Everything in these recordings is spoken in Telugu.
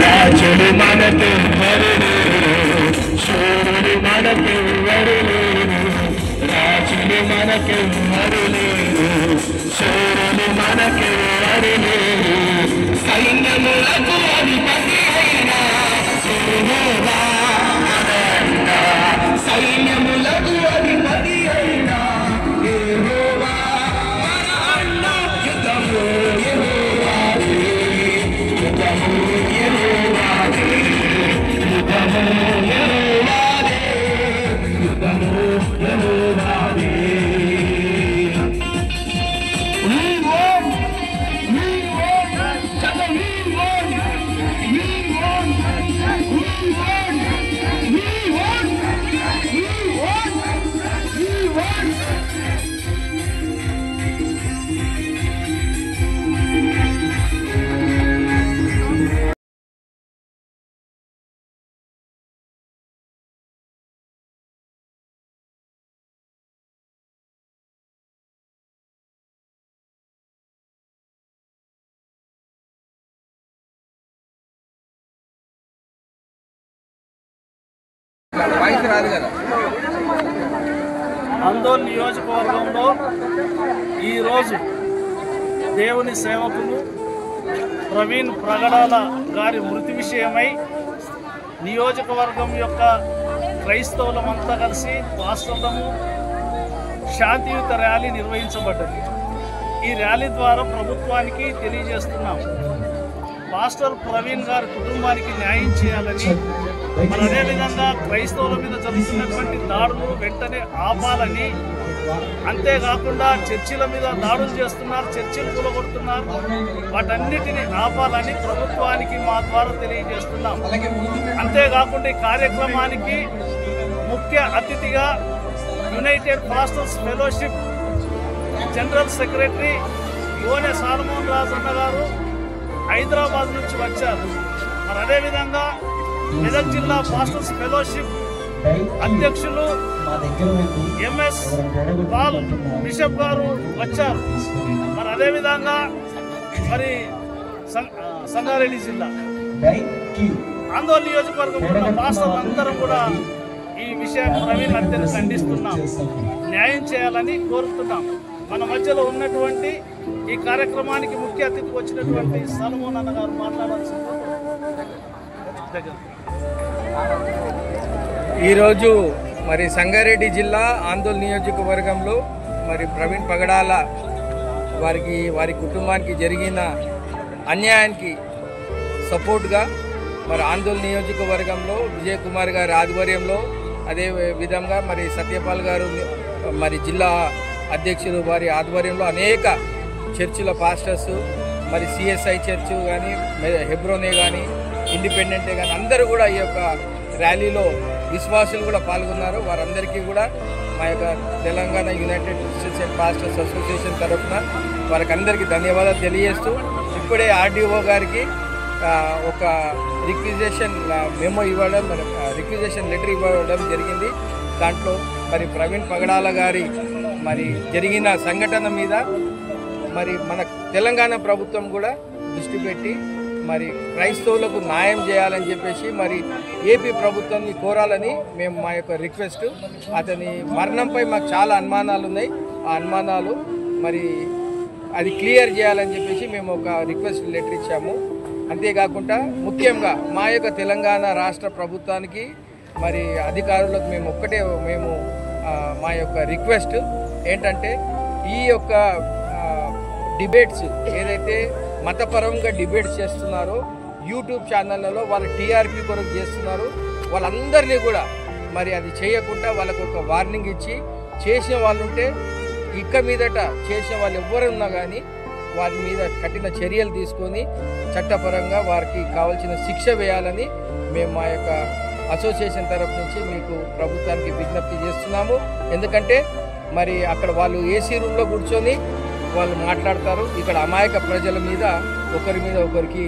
రాజులు మనకెవ్వరు శూరులు మనకెవ్వరు రాజులు మనకెవ్వరు శూరులు మనకెవ్వరు సైన్యములకు అధిపతి అయినా యెహోవా మన సైన్యములకు అధిపతి అయినా యెహోవా మన అన్న యుద్ధము యెహోవాదే యుద్ధము యెహోవాదే యుద్ధము యెహోవాదే యుద్ధము యెహోవాదే. ఆందోళన నియోజకవర్గంలో ఈరోజు దేవుని సేవకులు ప్రవీణ్ ప్రగడాల గారి మృతి విషయమై నియోజకవర్గం యొక్క క్రైస్తవులమంతా కలిసి పాస్టర్లము శాంతియుత ర్యాలీ నిర్వహించబడ్డది. ఈ ర్యాలీ ద్వారా ప్రభుత్వానికి తెలియజేస్తున్నాం, పాస్టర్ ప్రవీణ్ గారి కుటుంబానికి న్యాయం చేయాలని, మరి అదేవిధంగా క్రైస్తవుల మీద జరుగుతున్నటువంటి దాడులు వెంటనే ఆపాలని, అంతేకాకుండా చర్చిల మీద దాడులు చేస్తున్నారు, చర్చిలు కూలగొడుతున్నారు, వాటన్నిటిని ఆపాలని ప్రభుత్వానికి మా ద్వారా తెలియజేస్తున్నాం. అంతేకాకుండా ఈ కార్యక్రమానికి ముఖ్య అతిథిగా united pastors fellowship general secretary యోనే సాలమోన్ రాజన్న గారు హైదరాబాద్ నుంచి వచ్చారు. మరి అదేవిధంగా మెదక్ జిల్లా పాస్టర్స్ ఫెలోషిప్ అధ్యక్షులు ఎంఎస్ పాల్ బిషప్ గారు వచ్చారు. మరి అదేవిధంగా మరి సంగారెడ్డి జిల్లా ఆందోళన నియోజకవర్గంలో పాస్టర్లు అందరం కూడా ఈ విషయాన్ని ప్రవీణ్ హత్యను ఖండిస్తున్నాం, న్యాయం చేయాలని కోరుతున్నాం. మన మధ్యలో ఉన్నటువంటి ఈ కార్యక్రమానికి ముఖ్య అతిథి వచ్చినటువంటి సల్మోన్ అన్న గారు మాట్లాడాల్సింది. ఈరోజు మరి సంగారెడ్డి జిల్లా ఆందోళన నియోజకవర్గంలో మరి ప్రవీణ్ పగడాల వారి కుటుంబానికి జరిగిన అన్యాయానికి సపోర్ట్గా మరి ఆందోళన నియోజకవర్గంలో విజయ్ కుమార్ గారి ఆధ్వర్యంలో, అదే విధంగా మరి సత్యపాల్ గారు మరి జిల్లా అధ్యక్షులు వారి ఆధ్వర్యంలో అనేక చర్చిల పాస్టర్స్, మరి సిఎస్ఐ చర్చ్ కానీ, హెబ్రోనే కానీ, ఇండిపెండెంటే కానీ అందరూ కూడా ఈ యొక్క ర్యాలీలో విశ్వాసులు కూడా పాల్గొన్నారు. వారందరికీ కూడా మా యొక్క Telangana United Christians and pastors association తరఫున వారికి అందరికీ ధన్యవాదాలు తెలియజేస్తూ, ఇప్పుడే ఆర్డీఓ గారికి ఒక రిక్విజేషన్ మెమో ఇవ్వడం, రిక్విజేషన్ లెటర్ ఇవ్వడం జరిగింది. దాంట్లో మరి ప్రవీణ్ పగడాల గారి మరి జరిగిన సంఘటన మీద మరి మన తెలంగాణ ప్రభుత్వం కూడా దృష్టి పెట్టి మరి క్రైస్తవులకు న్యాయం చేయాలని చెప్పేసి మరి ఏపీ ప్రభుత్వాన్ని కోరాలని మేము మా యొక్క రిక్వెస్ట్. అతని మరణంపై మాకు చాలా అనుమానాలు ఉన్నాయి, ఆ అనుమానాలు మరి అది క్లియర్ చేయాలని చెప్పేసి మేము ఒక రిక్వెస్ట్ లెటర్ ఇచ్చాము. అంతేకాకుండా ముఖ్యంగా మా యొక్క తెలంగాణ రాష్ట్ర ప్రభుత్వానికి మరి అధికారులకు మేము మా యొక్క రిక్వెస్ట్ ఏంటంటే, ఈ యొక్క డిబేట్స్ ఏదైతే మతపరంగా డిబేట్స్ చేస్తున్నారో యూట్యూబ్ ఛానళ్ళలో వాళ్ళు టీఆర్పీ కొరకు చేస్తున్నారు, వాళ్ళందరినీ కూడా మరి అది చేయకుండా వాళ్ళకు ఒక వార్నింగ్ ఇచ్చి, చేసిన వాళ్ళు ఉంటే ఇక మీదట చేసిన వాళ్ళు ఎవరున్నా కానీ వారి మీద కఠిన చర్యలు తీసుకొని చట్టపరంగా వారికి కావాల్సిన శిక్ష వేయాలని మేము మా యొక్క అసోసియేషన్ తరఫు నుంచి మీకు ప్రభుత్వానికి విజ్ఞప్తి చేస్తున్నాము. ఎందుకంటే మరి అక్కడ వాళ్ళు ఏసీ రూమ్లో కూర్చొని వాళ్ళు మాట్లాడతారు, ఇక్కడ అమాయక ప్రజల మీద ఒకరికి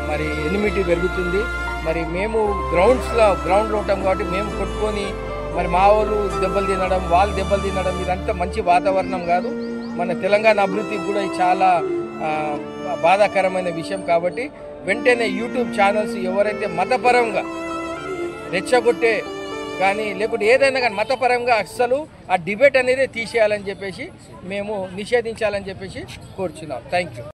మరి ఎనిమిటీ పెరుగుతుంది. మరి మేము గ్రౌండ్లో ఉంటాం కాబట్టి మేము కొట్టుకొని మరి మా వాళ్ళు దెబ్బలు తినడం, వాళ్ళు దెబ్బలు తినడం ఇదంతా మంచి వాతావరణం కాదు. మన తెలంగాణ అభివృద్ధికి కూడా చాలా బాధాకరమైన విషయం. కాబట్టి వెంటనే యూట్యూబ్ ఛానల్స్ ఎవరైతే మతపరంగా రెచ్చగొట్టే కానీ లేకుంటే ఏదైనా కానీ మతపరంగా అస్సలు ఆ డిబేట్ అనేది తీసేయాలని చెప్పేసి మేము నిషేధించాలని చెప్పేసి కోరుచున్నాం. Thank you.